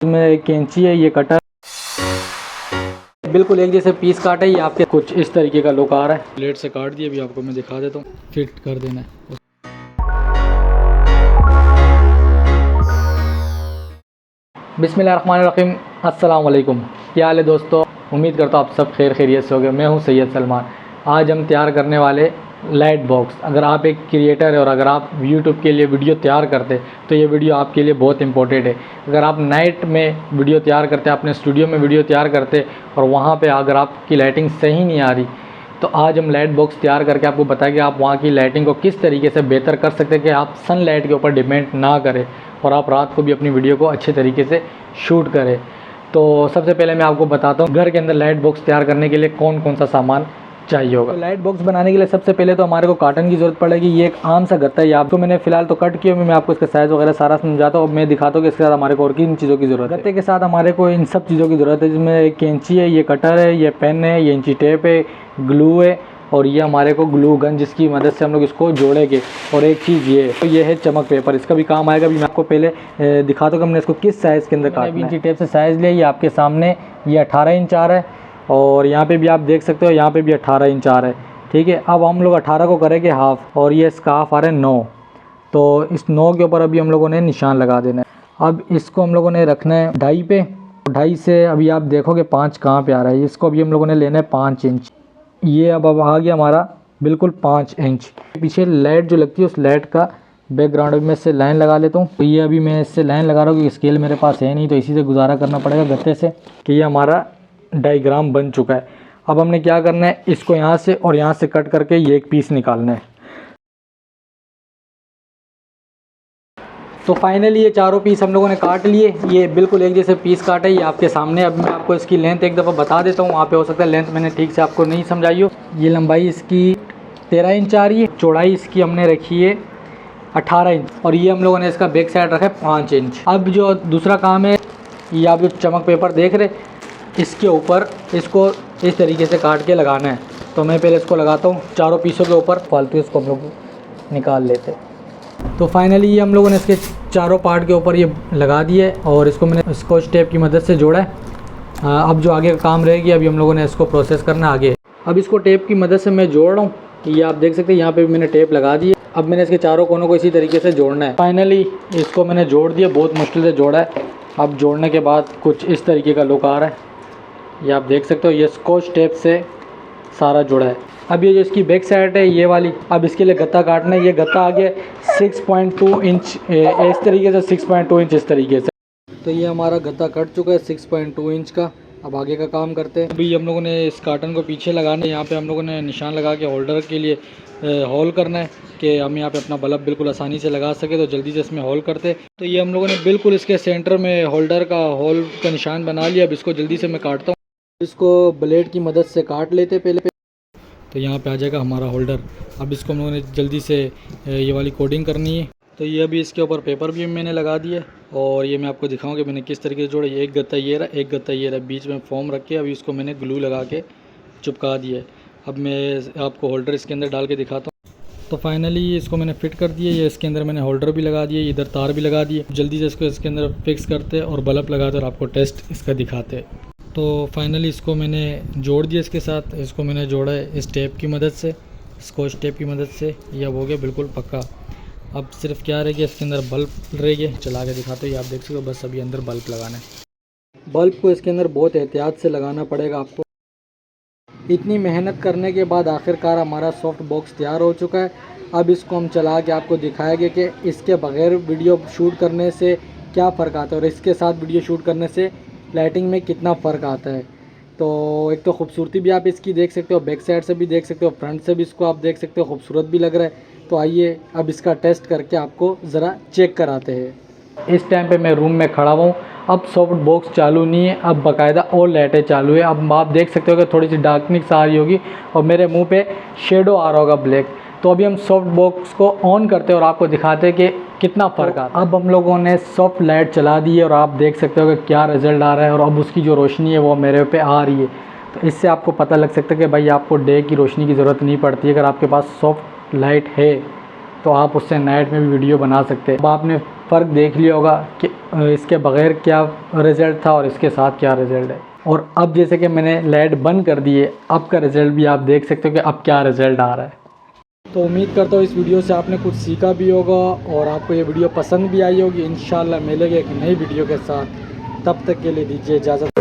इसमें एक कैंची है, ये कटर, बिल्कुल एक जैसे पीस काटे। ये आपके कुछ इस तरीके का लुक आ रहा है। प्लेट से काट दिए, अभी आपको मैं दिखा देता हूँ, फिट कर देना है। बिस्मिल्लाहिर्रहमानिर्रहीम, अस्सलाम वालेकुम। क्या हाल है दोस्तों? उम्मीद करता हूँ आप सब खैर खैरियत से होंगे। मैं हूँ सैयद सलमान। आज हम तैयार करने वाले लाइट बॉक्स। अगर आप एक क्रिएटर है और अगर आप यूट्यूब के लिए वीडियो तैयार करते तो ये वीडियो आपके लिए बहुत इंपॉर्टेंट है। अगर आप नाइट में वीडियो तैयार करते, अपने स्टूडियो में वीडियो तैयार करते और वहाँ पर अगर आपकी लाइटिंग सही नहीं आ रही, तो आज हम लाइट बॉक्स तैयार करके आपको बताएंगे आप वहाँ की लाइटिंग को किस तरीके से बेहतर कर सकते हैं कि आप सनलाइट के ऊपर डिपेंड ना करें और आप रात को भी अपनी वीडियो को अच्छे तरीके से शूट करें। तो सबसे पहले मैं आपको बताता हूँ घर के अंदर लाइट बॉक्स तैयार करने के लिए कौन कौन सा सामान चाहिए होगा। तो लाइट बॉक्स बनाने के लिए सबसे पहले तो हमारे को कार्टन की ज़रूरत पड़ेगी। ये एक आम सा गत्ता है, आपको मैंने फिलहाल तो कट किया, मैं आपको इसका साइज़ वगैरह सारा समझाता हूँ। मैं दिखाता हूँ कि इसके साथ हमारे को और किन चीज़ों की ज़रूरत है। गत्ते के साथ हमारे को इन सब चीज़ों की ज़रूरत है, जिसमें एक कैंची है, ये कटर है, ये पेन है, ये इंची टेप है, ग्लू है और ये हमारे को ग्लू गन जिसकी मदद से हम लोग इसको जोड़ेंगे। और एक चीज़ ये है, तो ये है चमक पेपर, इसका भी काम आएगा। अभी मैं आपको पहले दिखाता हूँ कि हमने इसको किस साइज़ के अंदर काटना है। इंची टेप से साइज़ लिया, ये आपके सामने ये 18 इंच आ रहा है और यहाँ पे भी आप देख सकते हो, यहाँ पे भी 18 इंच आ रहा है। ठीक है, अब हम लोग 18 को करेंगे हाफ़ और ये इसका हाफ़ आ रहा है 9। तो इस 9 के ऊपर अभी हम लोगों ने निशान लगा देना है। अब इसको हम लोगों ने रखना है 2.5 पे। 2.5 से अभी आप देखोगे 5 कहाँ पे आ रहा है, इसको अभी हम लोगों ने लेना है 5 इंच। ये अब आ गया हमारा बिल्कुल 5 इंच। पीछे लाइट जो लगती है उस लाइट का बैकग्राउंड में से लाइन लगा लेता हूँ। तो ये अभी मैं इससे लाइन लगा रहा हूँ कि स्केल मेरे पास है नहीं, तो इसी से गुजारा करना पड़ेगा गत्ते से कि ये हमारा डायग्राम बन चुका है। अब हमने क्या करना है, इसको यहाँ से और यहाँ से कट करके ये एक पीस निकालना है। तो फाइनली ये चारों पीस हम लोगों ने काट लिए, ये बिल्कुल एक जैसे पीस काटे, ये आपके सामने। अब मैं आपको इसकी लेंथ एक दफ़ा बता देता हूँ, वहाँ पे हो सकता है लेंथ मैंने ठीक से आपको नहीं समझाई हो। ये लंबाई इसकी 13 इंच आ रही है, चौड़ाई इसकी हमने रखी है 18 इंच और ये हम लोगों ने इसका बैक साइड रखा है 5 इंच। अब जो दूसरा काम है, ये आप जो चमक पेपर देख रहे, इसके ऊपर इसको इस तरीके से काट के लगाना है। तो मैं पहले इसको लगाता हूँ चारों पीसों के ऊपर, फालतू इसको हम लोग निकाल लेते। तो फाइनली ये हम लोगों ने इसके चारों पार्ट के ऊपर ये लगा दिए और इसको मैंने स्कॉच टेप की मदद से जोड़ा है। अब जो आगे का काम रहेगी, अभी हम लोगों ने इसको प्रोसेस करना आगे। अब इसको टेप की मदद से मैं जोड़ रहा हूँ, ये आप देख सकते हैं यहाँ पे भी मैंने टेप लगा दी है। अब मैंने इसके चारों कोनों को इसी तरीके से जोड़ना है। फाइनली इसको मैंने जोड़ दिया, बहुत मुश्किल से जोड़ा है। अब जोड़ने के बाद कुछ इस तरीके का लुक आ रहा है, ये आप देख सकते हो। ये स्कॉच टेप से सारा जुड़ा है। अब ये जो इसकी बैक साइड है ये वाली, अब इसके लिए गत्ता काटना है। ये गत्ता आ गया 6.2 इंच इस तरीके से, 6.2 इंच इस तरीके से। तो ये हमारा गत्ता कट चुका है 6.2 इंच का। अब आगे का काम करते हैं। अभी हम लोगों ने इस कार्टन को पीछे लगाना है, यहाँ पे हम लोगों ने निशान लगा के होल्डर के लिए होल करना है कि हम यहाँ पे अपना बल्ब बिल्कुल आसानी से लगा सके। तो जल्दी से इसमें होल करते। तो ये हम लोगों ने बिल्कुल इसके सेंटर में होल्डर का होल का निशान बना लिया। अब इसको जल्दी से मैं काटता हूँ, इसको ब्लेड की मदद से काट लेते पहले। तो यहाँ पे आ जाएगा हमारा होल्डर। अब इसको हम लोगों ने जल्दी से ये वाली कोडिंग करनी है। तो ये अभी इसके ऊपर पेपर भी मैंने लगा दिया और ये मैं आपको दिखाऊँ कि मैंने किस तरीके से जोड़ा। एक गत्ता ये रहा, एक गत्ता ये रहा, बीच में फॉर्म रख के अभी इसको मैंने ग्लू लगा के चिपका दिया। अब मैं आपको होल्डर इसके अंदर डाल के दिखाता हूँ। तो फाइनली इसको मैंने फिट कर दिया। ये इसके अंदर मैंने होल्डर भी लगा दिया, इधर तार भी लगा दिए। जल्दी से इसको इसके अंदर फिक्स करते और बल्ब लगाते और आपको टेस्ट इसका दिखाते। तो फाइनली इसको मैंने जोड़ दिया इसके साथ। इसको मैंने जोड़ा है इस टेप की मदद से, स्कॉच टेप की मदद से। ये अब हो गया बिल्कुल पक्का। अब सिर्फ क्या रह गया, इसके अंदर बल्ब रह गया। चला के दिखाते हो, ये आप देख सकते हो। बस अभी अंदर बल्ब लगाना है। बल्ब को इसके अंदर बहुत एहतियात से लगाना पड़ेगा आपको। इतनी मेहनत करने के बाद आखिरकार हमारा सॉफ्ट बॉक्स तैयार हो चुका है। अब इसको हम चला के आपको दिखाएंगे कि इसके बगैर वीडियो शूट करने से क्या फ़र्क आता है और इसके साथ वीडियो शूट करने से लाइटिंग में कितना फ़र्क आता है। तो एक तो खूबसूरती भी आप इसकी देख सकते हो, बैक साइड से भी देख सकते हो, फ्रंट से भी इसको आप देख सकते हो, खूबसूरत भी लग रहा है। तो आइए अब इसका टेस्ट करके आपको ज़रा चेक कराते हैं। इस टाइम पे मैं रूम में खड़ा हूँ। अब सॉफ्ट बॉक्स चालू नहीं है, अब बाकायदा और लाइटें चालू है। अब आप देख सकते हो कि थोड़ी सी डार्कनिंग आ रही होगी और मेरे मुंह पे शेडो आ रहा होगा ब्लैक। तो अभी हम सॉफ्ट बॉक्स को ऑन करते हैं और आपको दिखाते हैं कि कितना फ़र्क आता है। अब हम लोगों ने सॉफ्ट लाइट चला दी है और आप देख सकते हो कि क्या रिज़ल्ट आ रहा है और अब उसकी जो रोशनी है वो मेरे पे आ रही है। तो इससे आपको पता लग सकता है कि भाई आपको डे की रोशनी की ज़रूरत नहीं पड़ती अगर आपके पास सॉफ्ट लाइट है। तो आप उससे नाइट में भी वीडियो बना सकते हैं। अब आपने फ़र्क देख लिया होगा कि इसके बग़ैर क्या रिज़ल्ट था और इसके साथ क्या रिज़ल्ट है। और अब जैसे कि मैंने लाइट बंद कर दी है, अब का रिज़ल्ट भी आप देख सकते हो कि अब क्या रिज़ल्ट आ रहा है। तो उम्मीद करता हूँ इस वीडियो से आपने कुछ सीखा भी होगा और आपको ये वीडियो पसंद भी आई होगी। इंशाल्लाह मिलेंगे एक नई वीडियो के साथ, तब तक के लिए दीजिए इजाज़त।